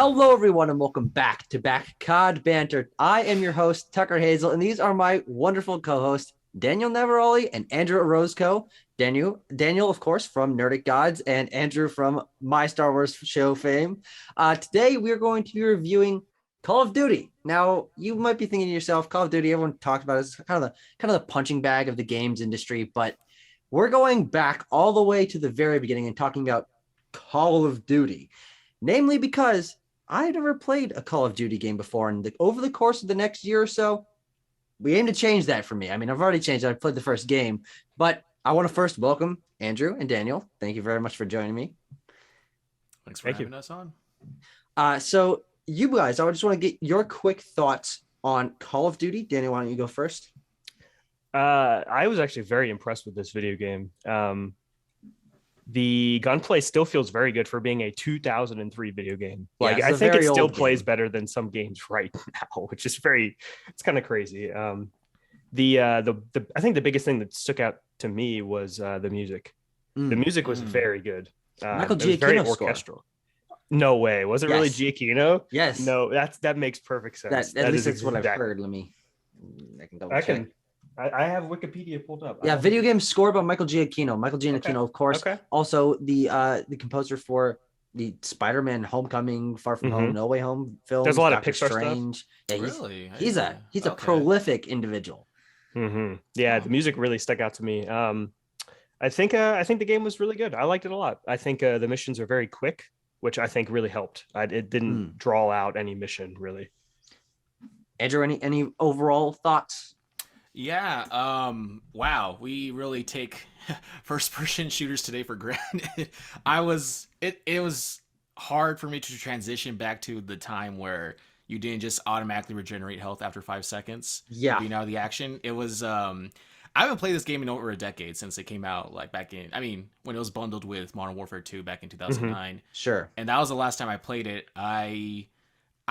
Hello, everyone, and welcome back to COD Banter. I am your host, Tucker Hazel, and these are my wonderful co-hosts, Daniel Navaroli and Andrew Orozco. Daniel, of course, from Nerdic Gods, and Andrew from My Star Wars Show fame. Today, we're going to be reviewing Call of Duty. Now, you might be thinking to yourself, Call of Duty, everyone talks about it, it's kind of the punching bag of the games industry, but we're going back all the way to the very beginning and talking about Call of Duty. Namely because I never played a Call of Duty game before, and over the course of the next year or so, we aim to change that for me. I mean, I've already changed it. I played the first game, but I want to first welcome Andrew and Daniel. Thank you very much for joining me. Thanks for having us on. So you guys, I just want to get your quick thoughts on Call of Duty. Daniel, why don't you go first? I was actually very impressed with this video game. The gunplay still feels very good for being a 2003 video game. Like, I think it still plays better than some games right now, which is it's kind of crazy. I think the biggest thing that stuck out to me was the music. The music was very good. Michael Giacchino, very orchestral. No way. Was it really Giacchino? Yes. No, that makes perfect sense. At least that's what I've heard. I can double check. I have Wikipedia pulled up. Yeah, video game score by Michael Giacchino. Michael Giacchino, of course. Okay. Also, the composer for the Spider-Man Homecoming, Far From Home, No Way Home films. There's a lot of Pixar stuff. Yeah, he's a prolific individual. Mm-hmm. Yeah, the music really stuck out to me. I think the game was really good. I liked it a lot. I think the missions are very quick, which I think really helped. It didn't draw out any mission really. Andrew, any overall thoughts? Yeah. Wow. We really take first-person shooters today for granted. It was hard for me to transition back to the time where you didn't just automatically regenerate health after 5 seconds. Yeah. Being out of the action. It was. I haven't played this game in over a decade since it came out. Like when it was bundled with Modern Warfare 2 back in 2009. Mm-hmm. Sure. And that was the last time I played it.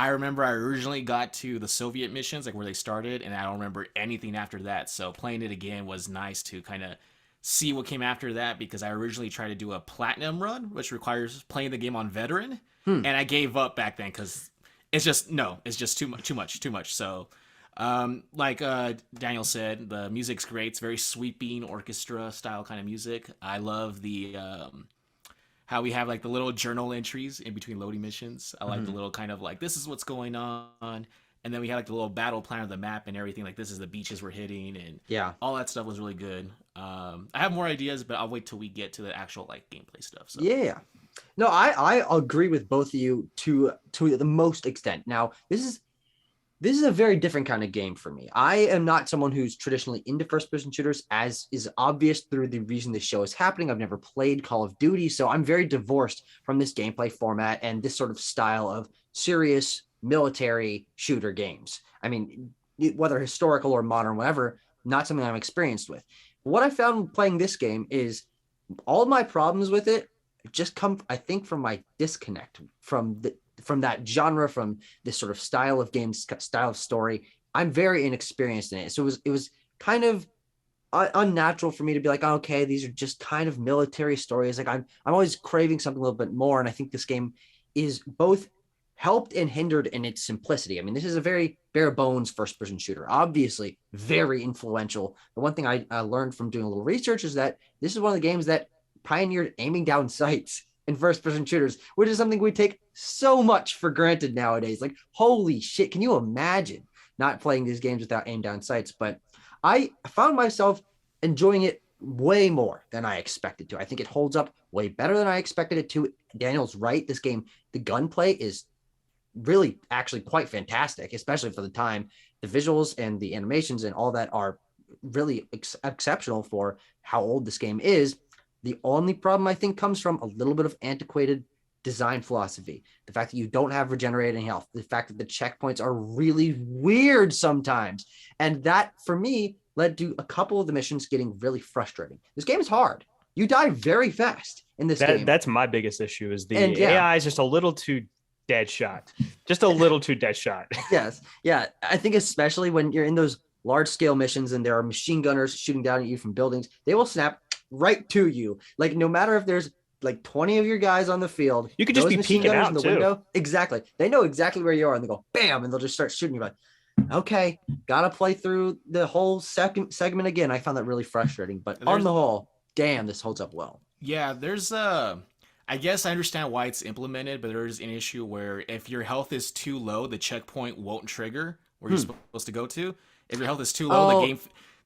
I remember I originally got to the Soviet missions, like where they started, and I don't remember anything after that. So playing it again was nice to kind of see what came after that, because I originally tried to do a platinum run, which requires playing the game on veteran, and I gave up back then because it's just too much. So, like Daniel said, the music's great. It's very sweeping orchestra style kind of music. I love the how we have like the little journal entries in between loading missions. I like the little kind of like, this is what's going on. And then we had like the little battle plan of the map and everything. Like, this is the beaches we're hitting, and all that stuff was really good. I have more ideas, but I'll wait till we get to the actual like gameplay stuff. So. Yeah. No, I agree with both of you to the most extent. Now, this is a very different kind of game for me. I am not someone who's traditionally into first-person shooters, as is obvious through the reason this show is happening. I've never played Call of Duty, so I'm very divorced from this gameplay format and this sort of style of serious military shooter games. I mean, whether historical or modern, whatever, not something I'm experienced with. What I found playing this game is all of my problems with it just come, I think, from my disconnect from that genre, from this sort of style of games, style of story. I'm very inexperienced in it. So it was kind of unnatural for me to be like, okay, these are just kind of military stories. Like I'm always craving something a little bit more. And I think this game is both helped and hindered in its simplicity. I mean, this is a very bare bones first person shooter, obviously very influential. The one thing I learned from doing a little research is that this is one of the games that pioneered aiming down sights in first-person shooters, which is something we take so much for granted nowadays. Like, holy shit, can you imagine not playing these games without aim down sights? But I found myself enjoying it way more than I expected to. I think it holds up way better than I expected it to. Daniel's right. This game, the gunplay is really actually quite fantastic, especially for the time. The visuals and the animations and all that are really exceptional for how old this game is. The only problem, I think, comes from a little bit of antiquated design philosophy. The fact that you don't have regenerating health, the fact that the checkpoints are really weird sometimes. And that, for me, led to a couple of the missions getting really frustrating. This game is hard. You die very fast in this game. That's my biggest issue, is the AI is just a little too dead shot. Just a little too dead shot. Yes. Yeah. I think especially when you're in those large-scale missions and there are machine gunners shooting down at you from buildings, they will snap right to you. Like, no matter if there's like 20 of your guys on the field. You could just be machine peeking gunners out in the too. window. Exactly. They know exactly where you are, and they go bam, and they'll just start shooting you. Like, okay, gotta play through the whole second segment again. I found that really frustrating, but on the whole, damn, this holds up well. Yeah, there's I guess I understand why it's implemented, but there is an issue where if your health is too low, the checkpoint won't trigger where you're supposed to go to. If your health is too low,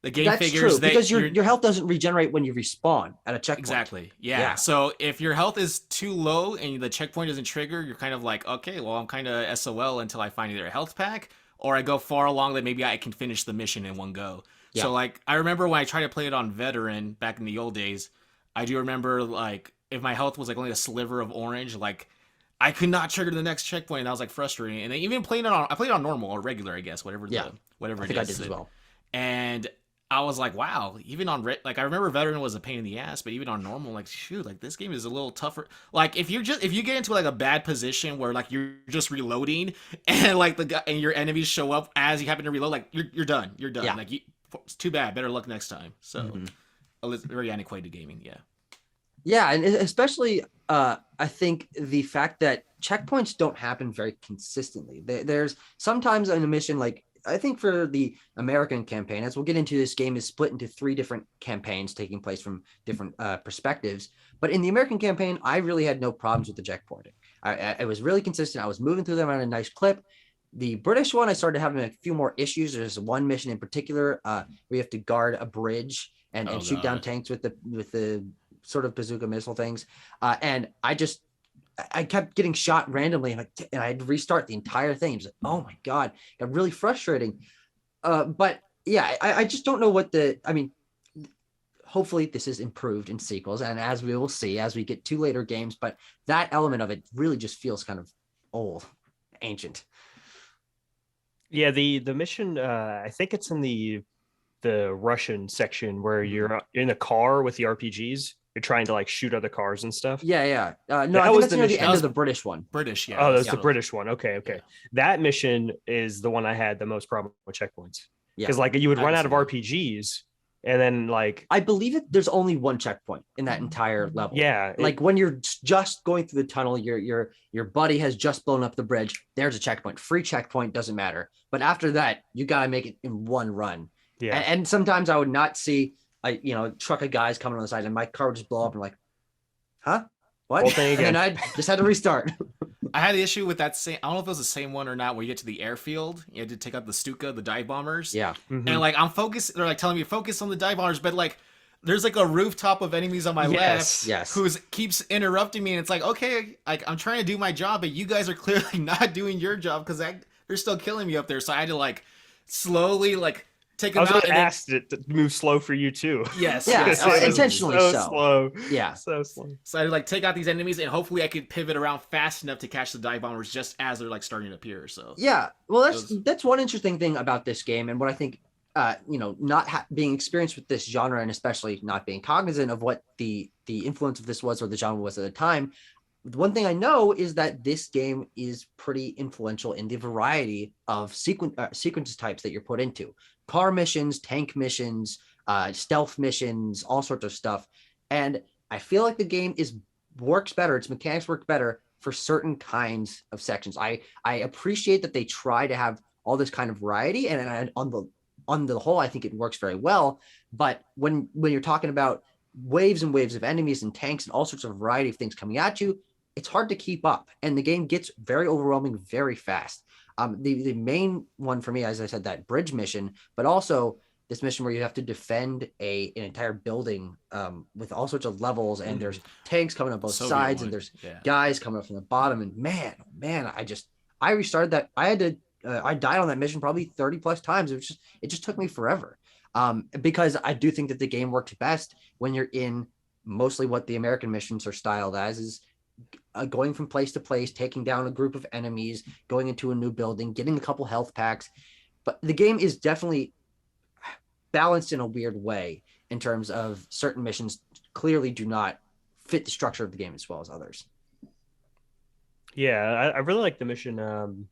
the game that's figures true, because your health doesn't regenerate when you respawn at a checkpoint. Exactly. Yeah. So if your health is too low and the checkpoint doesn't trigger, you're kind of like, okay, well, I'm kind of SOL until I find either a health pack or I go far along that maybe I can finish the mission in one go. Yeah. So like I remember when I tried to play it on veteran back in the old days, I do remember like if my health was like only a sliver of orange, like I could not trigger the next checkpoint, and that was like frustrating. And then even playing it on, I played it on normal or regular, I guess, whatever whatever I think I did as well. And I was like, wow, even on like I remember veteran was a pain in the ass, but even on normal, like shoot, like this game is a little tougher. Like if you get into like a bad position where like you're just reloading and like the guy and your enemies show up as you happen to reload, like you're done. Yeah. Like it's too bad. Better luck next time. So very antiquated gaming. Yeah. Yeah, and especially I think the fact that checkpoints don't happen very consistently. There's sometimes in a mission, like I think for the American campaign, as we'll get into, this game is split into 3 different campaigns taking place from different perspectives. But in the American campaign, I really had no problems with the checkpointing. I was really consistent. I was moving through them on a nice clip. The British one, I started having a few more issues. There's one mission in particular where you have to guard a bridge and shoot down tanks with the sort of bazooka missile things. And I kept getting shot randomly, and I had to restart the entire thing. It was like, oh my God, it got really frustrating. But yeah, I just don't know hopefully this is improved in sequels, and as we will see as we get to later games, but that element of it really just feels kind of old, ancient. Yeah, the mission, I think it's in the Russian section where you're in a car with the RPGs. You're trying to like shoot other cars and stuff. Yeah. No, I think that's near the end of the British one. British, yeah. Oh, that's the British one. Okay. Yeah. That mission is the one I had the most problem with checkpoints. Because like you would run out of RPGs, and then like I believe there's only one checkpoint in that entire level. Yeah. Like when you're just going through the tunnel, your buddy has just blown up the bridge. There's a checkpoint. Free checkpoint, doesn't matter. But after that, you gotta make it in one run. Yeah. And sometimes I would not see a truck of guys coming on the side, and my car would just blow up and like, huh? What? And then I just had to restart. I had the issue with that same, I don't know if it was the same one or not, where you get to the airfield, you had to take out the Stuka, the dive bombers. Yeah. Mm-hmm. And like I'm focused, they're like telling me focus on the dive bombers, but like there's like a rooftop of enemies on my left who keeps interrupting me, and it's like, okay, like I'm trying to do my job, but you guys are clearly not doing your job because they're still killing me up there. So I had to like slowly like take them out. I was going to ask it to move slow for you too. Yes. Yeah. Intentionally so. Slow. Yeah. So slow. So I like take out these enemies, and hopefully I could pivot around fast enough to catch the dive bombers just as they're like starting to appear. So yeah. Well, that's one interesting thing about this game, and what I think, not being experienced with this genre, and especially not being cognizant of what the influence of this was or the genre was at the time. The one thing I know is that this game is pretty influential in the variety of sequence types that you're put into. Car missions, tank missions, stealth missions, all sorts of stuff. And I feel like the game works better. Its mechanics work better for certain kinds of sections. I appreciate that they try to have all this kind of variety, and on the whole, I think it works very well. But when you're talking about waves and waves of enemies and tanks and all sorts of variety of things coming at you, it's hard to keep up, and the game gets very overwhelming very fast. The main one for me, as I said, that bridge mission, but also this mission where you have to defend an entire building with all sorts of levels, and there's tanks coming up both sides, and there's guys coming up from the bottom. And man, I restarted that. I died on that mission probably 30 plus times. It just took me forever, because I do think that the game works best when you're in mostly what the American missions are styled as is going from place to place, taking down a group of enemies, going into a new building, getting a couple health packs. But the game is definitely balanced in a weird way in terms of certain missions clearly do not fit the structure of the game as well as others. Yeah, I really like the mission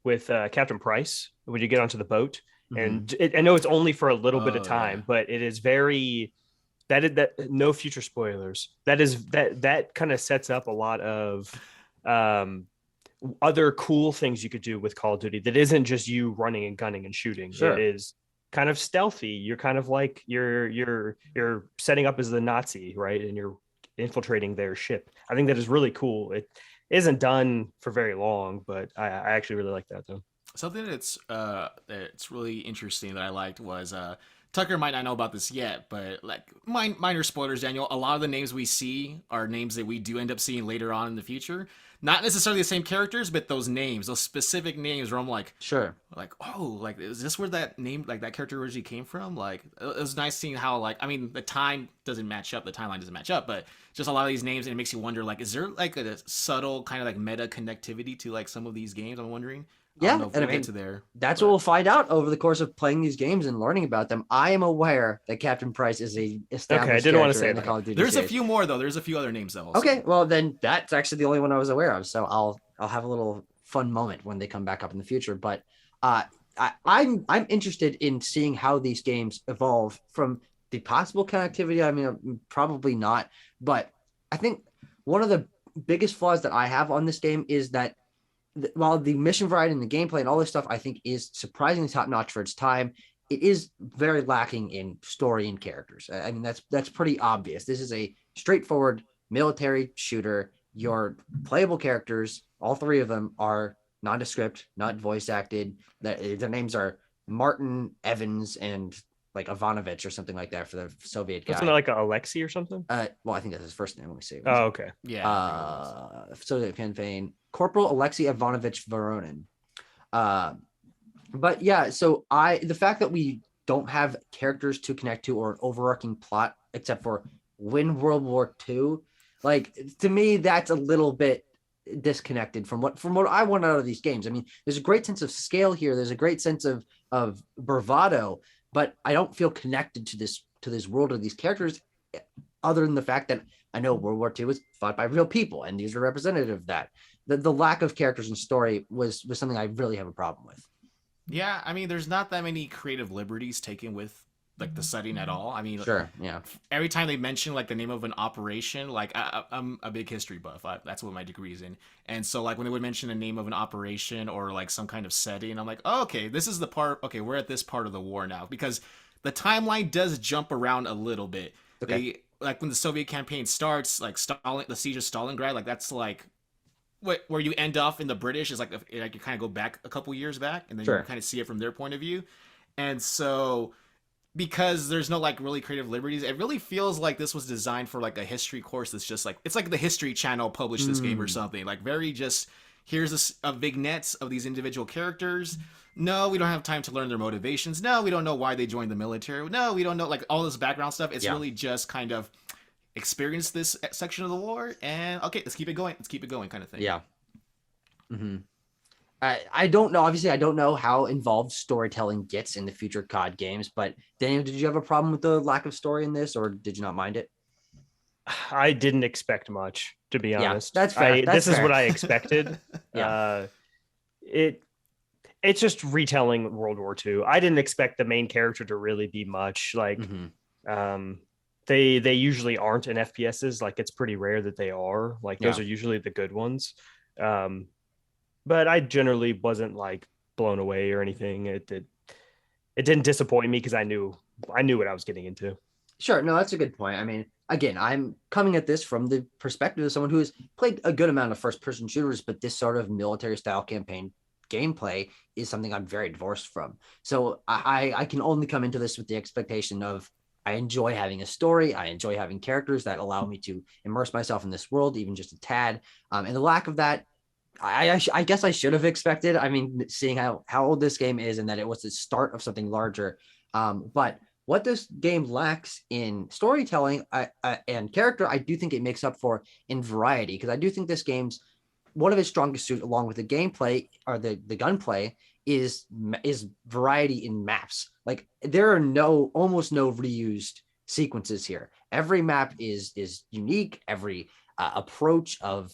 with Captain Price when you get onto the boat. And I know it's only for a little bit of time, but it is very that no future spoilers. That kind of sets up a lot of um other cool things you could do with Call of Duty that isn't just you running and gunning and shooting. It Sure. is kind of stealthy. You're kind of like you're setting up as the Nazi, right? And you're infiltrating their ship. I think that is really cool. It isn't done for very long, but I actually really like that though. Something that's really interesting that I liked was Tucker might not know about this yet, but like minor spoilers, Daniel. A lot of the names we see are names that we do end up seeing later on in the future. Not necessarily the same characters, but those names, those specific names, where I'm Sure. like, oh, like is this where that name, like that character originally came from? Like it was nice seeing how, like, I mean, the time doesn't match up, the timeline doesn't match up, but just a lot of these names, and it makes you wonder, like, is there like a subtle kind of like meta connectivity to like some of these games? I'm wondering. I Yeah, don't know if and we'll get to there. That's what we'll find out over the course of playing these games and learning about them. I am aware that Captain Price is a established I didn't want to say in the that. Call of Duty There's series. a few more though. There's a few other names though. Also. Okay, well then that's actually the only one I was aware of. So I'll have a little fun moment when they come back up in the future. But I'm interested in seeing how these games evolve from the possible connectivity. I mean, probably not, but I think one of the biggest flaws that I have on this game is that while the mission variety and the gameplay and all this stuff I think is surprisingly top notch for its time, it is very lacking in story and characters. I mean, that's pretty obvious. This is a straightforward military shooter. Your playable characters, all three of them, are nondescript, not voice acted. Their names are Martin, Evans, and like Ivanovich or something like that for the Soviet guy. Wasn't it like Alexei or something? Well, I think that's his first name. Let me see. Oh, okay. Yeah. Soviet campaign. Corporal Alexei Ivanovich Voronin. But yeah, so the fact that we don't have characters to connect to or an overarching plot except for win World War II, like to me, that's a little bit disconnected from what I want out of these games. I mean, there's a great sense of scale here. There's a great sense of bravado, but I don't feel connected to this world or these characters, other than the fact that I know World War II was fought by real people, and these are representative of that. The lack of characters and story was something I really have a problem with. Yeah, I mean, there's not that many creative liberties taken with like the setting at all. I mean, sure, yeah. Every time they mention like the name of an operation, like I'm a big history buff. That's what my degree is in, and so like when they would mention the name of an operation or like some kind of setting, I'm like, oh, okay, this is the part. Okay, we're at this part of the war now, because the timeline does jump around a little bit. Okay. They like when the Soviet campaign starts, like the siege of Stalingrad, like that's like where you end off in the British is like you kind of go back a couple years back, and then you kind of see it from their point of view, and so because there's no like really creative liberties, it really feels like this was designed for like a history course that's just like, it's like the History Channel published this game or something, like very just here's a vignettes of these individual characters. No, we don't have time to learn their motivations. No, we don't know why they joined the military. No, we don't know like all this background stuff. It's really just kind of experience this section of the war and okay, let's keep it going kind of thing. Yeah. Mm-hmm. I don't know. Obviously, I don't know how involved storytelling gets in the future COD games, but Daniel, did you have a problem with the lack of story in this, or did you not mind it? I didn't expect much, to be honest. That's fair. This is what I expected. Yeah. It's just retelling World War II. I didn't expect the main character to really be much like. They usually aren't in FPSs. Like it's pretty rare that they are. Like those are usually the good ones. But I generally wasn't like blown away or anything. It didn't disappoint me because I knew what I was getting into. Sure. No, that's a good point. I mean, again, I'm coming at this from the perspective of someone who has played a good amount of first-person shooters, but this sort of military-style campaign gameplay is something I'm very divorced from. So I can only come into this with the expectation of I enjoy having a story. I enjoy having characters that allow me to immerse myself in this world, even just a tad. And the lack of that, I guess I should have expected. I mean, seeing how old this game is and that it was the start of something larger. But what this game lacks in storytelling and character, I do think it makes up for in variety, because I do think this game's one of its strongest suits, along with the gameplay or the gunplay, is variety in maps. Like there are almost no reused sequences here. Every map is unique. Every approach of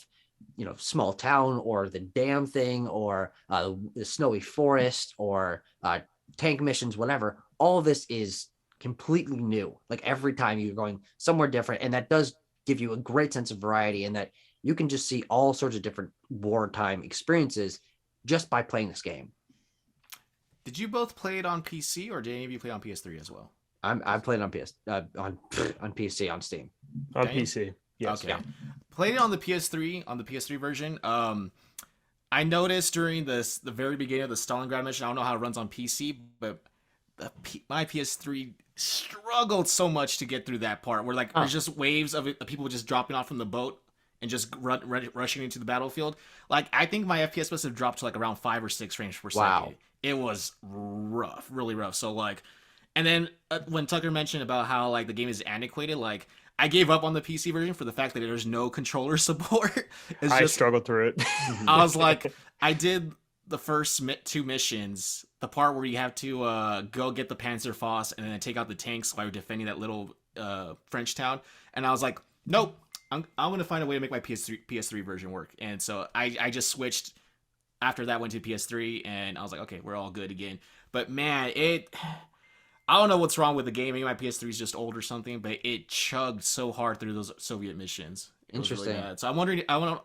small town or the dam thing or the snowy forest or tank missions, whatever, all of this is completely new. Like every time you're going somewhere different, and that does give you a great sense of variety, and that you can just see all sorts of different wartime experiences just by playing this game. Did you both play it on PC, or did any of you play on PS3 as well? I played it on on PC on Steam. On PC. Yes. Okay. Yeah. Played it on the PS3 version. I noticed during the very beginning of the Stalingrad mission, I don't know how it runs on PC, but my PS3 struggled so much to get through that part where there's just waves of people just dropping off from the boat and just rushing into the battlefield. Like, I think my FPS must have dropped to like around 5 or 6 frames per second. It was rough, really rough. So like, and then when Tucker mentioned about how like the game is antiquated, like I gave up on the PC version for the fact that there's no controller support. I struggled through it. I was like, I did the first 2 missions, the part where you have to go get the Panzerfaust and then take out the tanks while you're defending that little French town. And I was like, nope, I'm going to find a way to make my PS3 version work. And so I just switched. After that, went to PS3, and I was like, okay, we're all good again. But man, I don't know what's wrong with the game. Maybe my PS3 is just old or something, but it chugged so hard through those Soviet missions. Interesting. Really so I'm wondering, and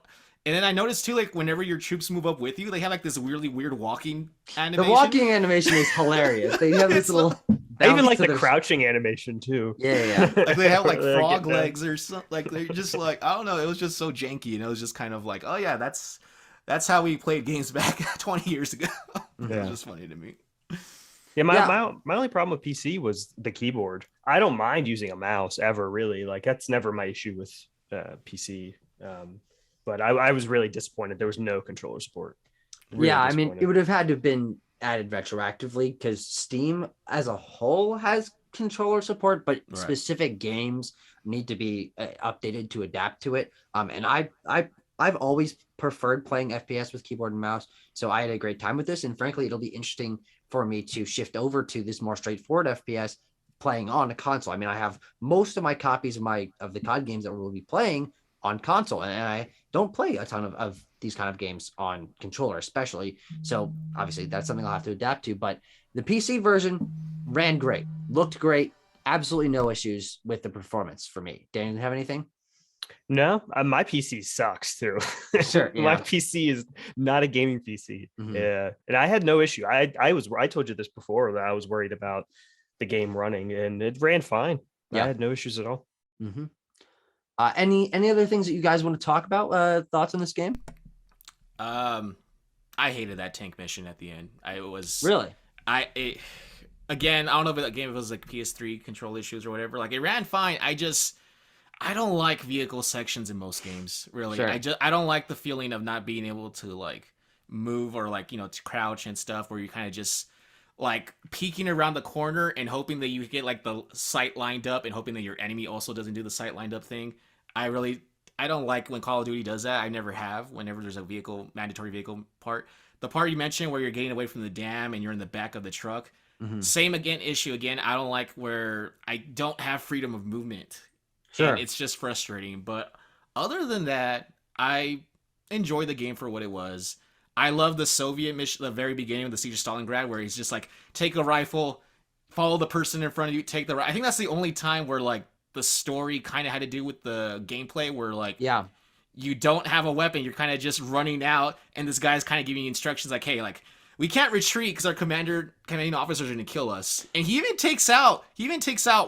then I noticed too, like whenever your troops move up with you, they have like this really weird walking animation. The walking animation is hilarious. They have this little. I even like the crouching animation too. Yeah. Like they have like frog legs or something. Like they're just like, I don't know. It was just so janky, and it was just kind of like, oh yeah, that's how we played games back 20 years ago. It was just funny to me. Yeah, my only problem with PC was the keyboard. I don't mind using a mouse ever, really. Like that's never my issue with PC. But I was really disappointed. There was no controller support. Really I mean, it would have had to have been added retroactively because Steam as a whole has controller support, but specific games need to be updated to adapt to it. And I've always preferred playing FPS with keyboard and mouse, so I had a great time with this. And frankly, it'll be interesting for me to shift over to this more straightforward FPS playing on a console. I mean, I have most of my copies of the COD games that we'll be playing on console, and I don't play a ton of these kind of games on controller, especially. So obviously, that's something I'll have to adapt to. But the PC version ran great, looked great, absolutely no issues with the performance for me. Dan, have anything? No, my PC sucks too. Sure, My PC is not a gaming PC. Mm-hmm. Yeah, and I had no issue. I told you this before that I was worried about the game running, and it ran fine. I had no issues at all. Mm-hmm. Any other things that you guys want to talk about? Thoughts on this game? I hated that tank mission at the end. Again, I don't know if the game was like PS3 control issues or whatever. Like it ran fine. I don't like vehicle sections in most games, really. Sure. I don't like the feeling of not being able to like move or like, to crouch and stuff where you kind of just like peeking around the corner and hoping that you get like the sight lined up and hoping that your enemy also doesn't do the sight lined up thing. I don't like when Call of Duty does that. I never have whenever there's a mandatory vehicle part. The part you mentioned where you're getting away from the dam and you're in the back of the truck. Mm-hmm. Same issue again. I don't like where I don't have freedom of movement. Sure. And it's just frustrating. But other than that, I enjoy the game for what it was. I love the Soviet mission, the very beginning of the Siege of Stalingrad, where he's just like, take a rifle, follow the person in front of you, take the I think that's the only time where like the story kind of had to do with the gameplay, where like you don't have a weapon, you're kind of just running out, and this guy's kind of giving you instructions like, hey, like we can't retreat because our commanding officers are going to kill us. And he even takes out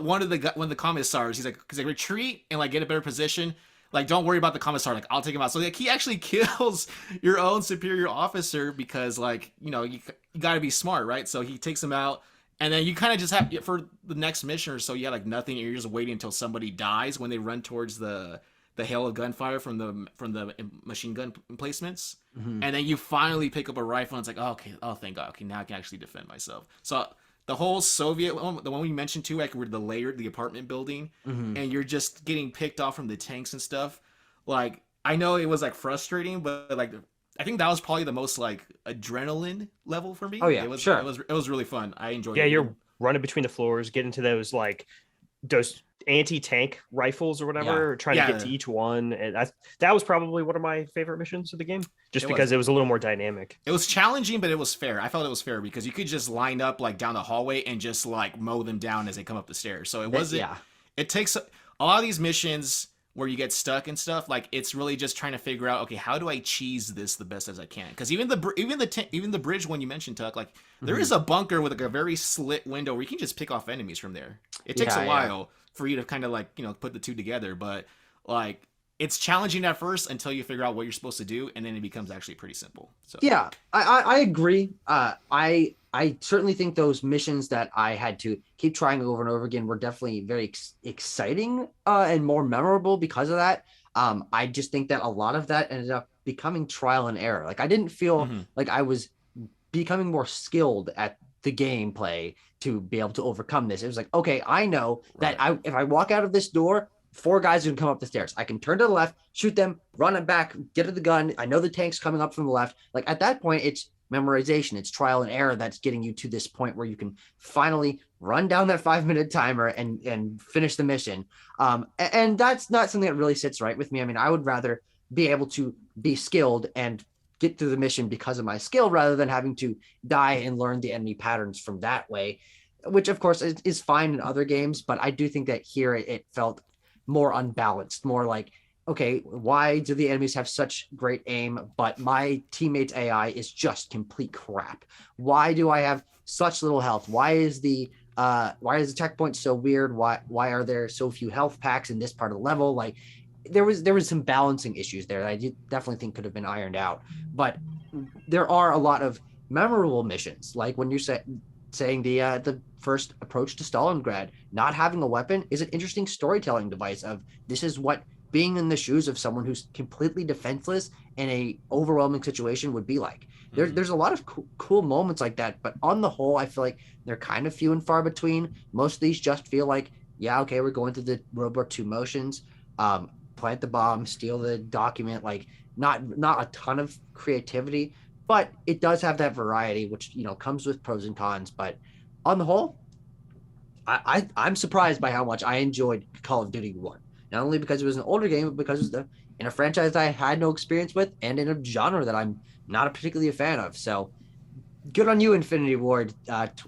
one of the commissars. He's like, retreat and like get a better position. Like, don't worry about the commissar. Like, I'll take him out. So like, he actually kills your own superior officer because like, you got to be smart, right? So he takes him out, and then you kind of just have for the next mission or so, you have like nothing. And you're just waiting until somebody dies when they run towards the hail of gunfire from the machine gun emplacements. Mm-hmm. And then you finally pick up a rifle and it's like, oh, thank God. Okay, now I can actually defend myself. So the whole Soviet one, the one we mentioned too, like where the apartment building, mm-hmm. and you're just getting picked off from the tanks and stuff. Like, I know it was like frustrating, but like I think that was probably the most like adrenaline level for me. Oh yeah, it was sure. It was really fun. I enjoyed it. Yeah, you're running between the floors, getting to those anti-tank rifles or whatever, trying to get to each one. And that was probably one of my favorite missions of the game, just because it was a little more dynamic. It was challenging, but it was fair. I felt it was fair because you could just line up like down the hallway and just like mow them down as they come up the stairs. So it wasn't. It takes a lot of these missions where you get stuck and stuff. Like it's really just trying to figure out, okay, how do I cheese this the best as I can? Because even the bridge one you mentioned, Tuck, like there is a bunker with like a very slit window where you can just pick off enemies from there. It takes a while for you to kind of like put the two together, but like it's challenging at first until you figure out what you're supposed to do, and then it becomes actually pretty simple. So yeah, I agree. I certainly think those missions that I had to keep trying over and over again were definitely very exciting and more memorable because of that. I just think that a lot of that ended up becoming trial and error. Like I didn't feel like I was becoming more skilled at the gameplay to be able to overcome this. It was like, okay, I know that if I walk out of this door, 4 guys are gonna come up the stairs. I can turn to the left, shoot them, run it back, get to the gun. I know the tank's coming up from the left. Like at that point, it's memorization, it's trial and error that's getting you to this point where you can finally run down that 5-minute timer and finish the mission. And that's not something that really sits right with me. I mean, I would rather be able to be skilled and get through the mission because of my skill rather than having to die and learn the enemy patterns from that way, which of course is fine in other games. But I do think that here it felt more unbalanced, more like, okay, why do the enemies have such great aim, but my teammates' AI is just complete crap? Why do I have such little health? Why is the checkpoint so weird? Why are there so few health packs in this part of the level? Like there was some balancing issues there that I definitely think could have been ironed out. But there are a lot of memorable missions, like when you're saying the first approach to Stalingrad, not having a weapon is an interesting storytelling device of this is what being in the shoes of someone who's completely defenseless in a overwhelming situation would be like. There's a lot of cool moments like that, but on the whole, I feel like they're kind of few and far between. Most of these just feel like, yeah, okay, we're going through the World War II motions, plant the bomb, steal the document, like not a ton of creativity, but it does have that variety, which comes with pros and cons. But on the whole, I'm surprised by how much I enjoyed Call of Duty 1. Not only because it was an older game, but because it's in a franchise I had no experience with and in a genre that I'm not particularly a fan of. So good on you, Infinity Ward,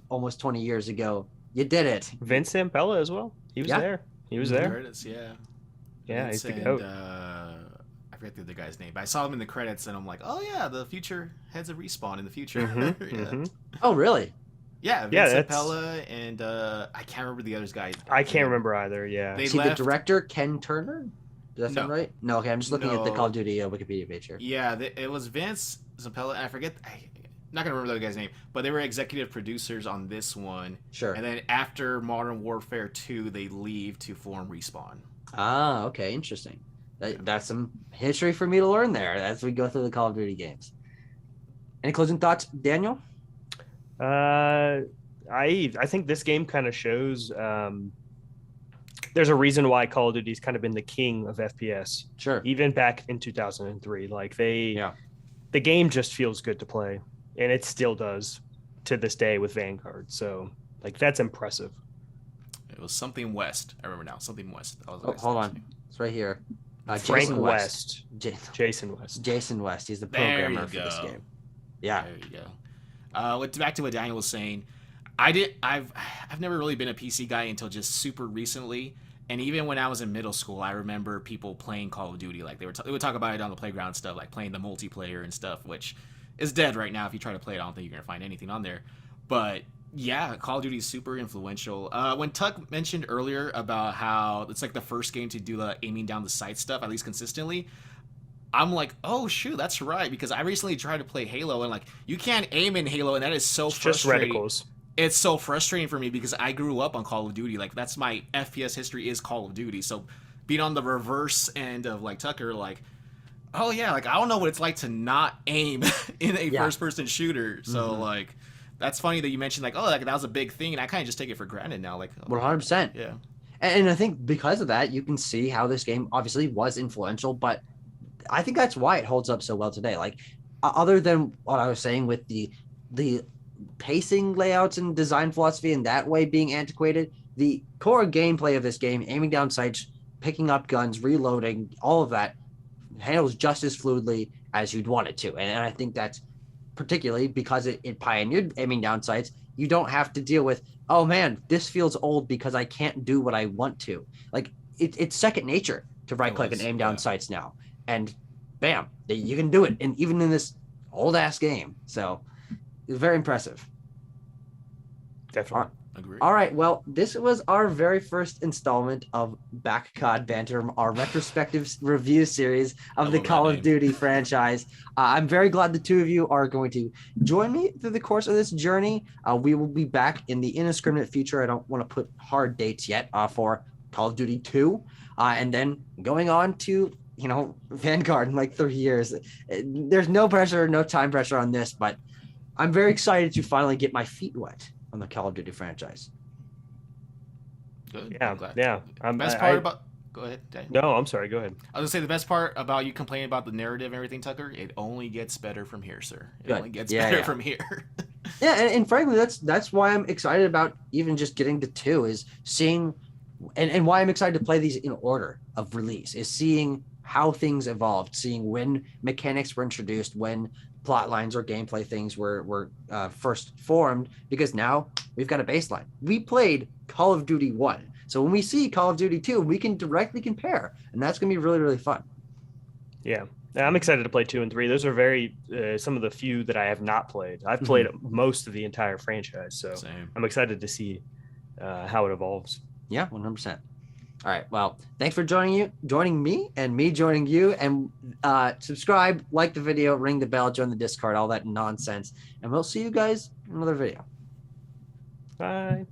almost 20 years ago. You did it. Vince Zampella as well. He was there. He was there. Credits, yeah. Yeah, Vince he's the goat. I forget the other guy's name, but I saw him in the credits, and I'm like, oh yeah, the future heads of Respawn in the future. Oh, really? Yeah, Vince Zampella and I can't remember the other guy. I can't remember either. Yeah, is he the director, Ken Turner? Does that sound right? No, okay. I'm just looking at the Call of Duty Wikipedia page here. Yeah, it was Vince Zampella, and I forget. I'm not gonna remember the other guy's name, but they were executive producers on this one. Sure. And then after Modern Warfare 2, they leave to form Respawn. Ah, okay, interesting. That's some history for me to learn there as we go through the Call of Duty games. Any closing thoughts, Daniel? I think this game kind of shows there's a reason why Call of Duty's kind of been the king of FPS. Sure. Even back in 2003, like the game just feels good to play, and it still does to this day with Vanguard. So like that's impressive. It was something West. I remember now. Something West. Hold on. It's right here. Jason West. Jason West. He's the programmer for this game. Yeah. There you go. Back to what Daniel was saying. I've never really been a PC guy until just super recently. And even when I was in middle school, I remember people playing Call of Duty. Like they would talk about it on the playground and stuff, like playing the multiplayer and stuff, which is dead right now. If you try to play it, I don't think you're gonna find anything on there. But yeah, Call of Duty is super influential. When Tuck mentioned earlier about how it's like the first game to do the aiming down the sight stuff, at least consistently, I'm like, oh shoot, that's right, because I recently tried to play Halo, and like you can't aim in Halo, and that is so frustrating. Just reticles. It's so frustrating for me because I grew up on Call of Duty. Like that's my FPS history is Call of Duty. So being on the reverse end of like Tucker, like, oh yeah, like I don't know what it's like to not aim in a first-person shooter. So like, that's funny that you mentioned like, oh, like that was a big thing, and I kind of just take it for granted now. Like, 100%. Yeah. And I think because of that, you can see how this game obviously was influential, but I think that's why it holds up so well today. Like, other than what I was saying with the pacing layouts and design philosophy in that way being antiquated, the core gameplay of this game, aiming down sights, picking up guns, reloading, all of that handles just as fluidly as you'd want it to. And I think that's particularly because it pioneered aiming down sights. You don't have to deal with, oh man, this feels old because I can't do what I want to. Like it's second nature to right click and aim down sights now. And bam, you can do it. And even in this old ass game. So it's very impressive. Definitely. Agree. All right. Well, this was our very first installment of Back COD Banter, our retrospective review series of the Call of Duty franchise. I'm very glad the two of you are going to join me through the course of this journey. We will be back in the indiscriminate future. I don't want to put hard dates yet for Call of Duty 2. And then going on to, Vanguard in like 3 years. There's no pressure, no time pressure on this, but I'm very excited to finally get my feet wet on the Call of Duty franchise. Good. Yeah. Best part about. Go ahead, Daniel. No, I'm sorry. Go ahead. I was gonna say the best part about you complaining about the narrative and everything, Tucker. It only gets better from here, sir. It only gets better from here. Yeah, and frankly, that's why I'm excited about even just getting to 2 is seeing, and why I'm excited to play these in order of release is seeing how things evolved, seeing when mechanics were introduced, when plot lines or gameplay things were first formed, because now we've got a baseline. We played Call of Duty 1. So when we see Call of Duty 2, we can directly compare, and that's going to be really, really fun. Yeah. I'm excited to play 2 and 3. Those are very some of the few that I have not played. I've played most of the entire franchise, so I'm excited to see how it evolves. Yeah, 100%. All right. Well, thanks for joining me, and me joining you. And subscribe, like the video, ring the bell, join the Discord, all that nonsense. And we'll see you guys in another video. Bye.